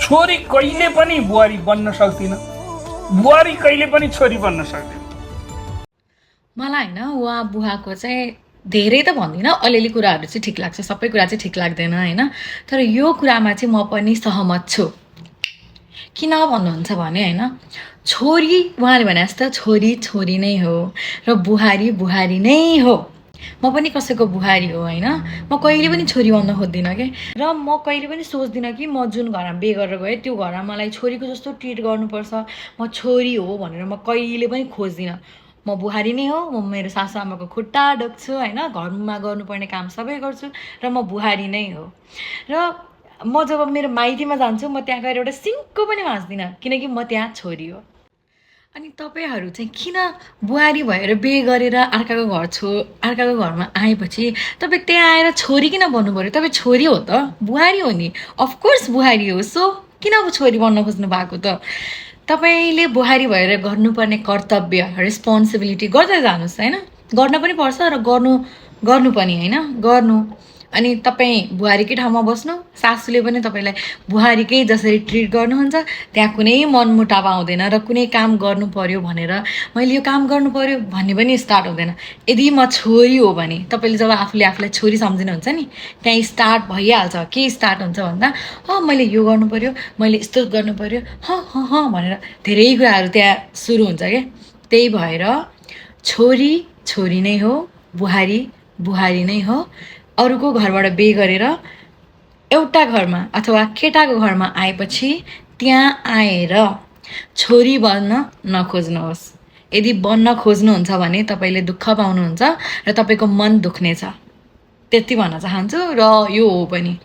छोरी कहिले पनि बुहारी बन्न सक्दिन, बुहारी कहिले पनि छोरी बन्न सक्दैन। मलाई होइन उहाँ बुवाको चाहिँ धेरै त भन्दिनँ, अलिअलि कुराहरू चाहिँ ठिक लाग्छ, सबै कुरा चाहिँ ठिक लाग्दैन होइन। तर यो कुरामा चाहिँ म पनि सहमत छु। किन भन्नुहुन्छ भने होइन, छोरी उहाँले भने जस्तो छोरी छोरी नै हो र बुहारी बुहारी नै हो। म पनि कसैको बुहारी हो होइन, म कहिले पनि छोरी बन्न खोज्दिनँ कि। र म कहिले पनि सोच्दिनँ कि म जुन घरमा बिहे गरेर गएँ त्यो घरमा मलाई छोरीको जस्तो ट्रिट गर्नुपर्छ, म छोरी हो भनेर म कहिले पनि खोज्दिनँ। म बुहारी नै हो, म मेरो सासु आमाको खुट्टा ढोग्छु होइन, घरमा गर्नुपर्ने काम सबै गर्छु र म बुहारी नै हो। र म जब मेरो माइतीमा जान्छु म त्यहाँ गएर एउटा सिङ्को पनि भाँच्दिनँ, किनकि म त्यहाँ छोरी हो। अनि तपाईँहरू चाहिँ किन बुहारी भएर बिहे गरेर अर्काको घरमा आएपछि तपाईँ त्यहाँ आएर छोरी किन बन्नु पऱ्यो? तपाईँ छोरी हो त, बुहारी हो नि, अफकोर्स बुहारी हो। सो किन छोरी बन्न खोज्नु भएको त? तपाईँले बुहारी भएर गर्नुपर्ने कर्तव्य रेस्पोन्सिबिलिटी गर्दै जानुहोस् होइन, गर्न पनि पर्छ र गर्नु पनि होइन, गर्नु। अनि तपाईँ बुहारीकै ठाउँमा बस्नु, सासूले पनि तपाईँलाई बुहारीकै जसरी ट्रिट गर्नुहुन्छ, त्यहाँ कुनै मनमुटाव आउँदैन र कुनै काम गर्नु पर्यो भनेर मैले यो काम गर्नु पर्यो भन्ने पनि स्टार्ट हुँदैन। यदि म छोरी हो भने तपाईँले जब आफूले आफूलाई छोरी सम्झिनुहुन्छ नि, त्यहाँ स्टार्ट भइहाल्छ। के स्टार्ट हुन्छ भन्दा मैले यो गर्नु पर्यो, मैले यस्तो गर्नु पर्यो, भनेर धेरै कुराहरू त्यहाँ सुरु हुन्छ क्या। त्यही भएर छोरी छोरी नै हो, बुहारी बुहारी नै हो। अरूको घरबाट बिहे गरेर एउटा घरमा अथवा केटाको घरमा आएपछि त्यहाँ आएर छोरी बन्न नखोज्नुहोस्। यदि बन्न खोज्नुहुन्छ भने तपाईँले दुःख पाउनुहुन्छ र तपाईँको मन दुख्नेछ। त्यति भन्न चाहन्छु र यो हो पनि।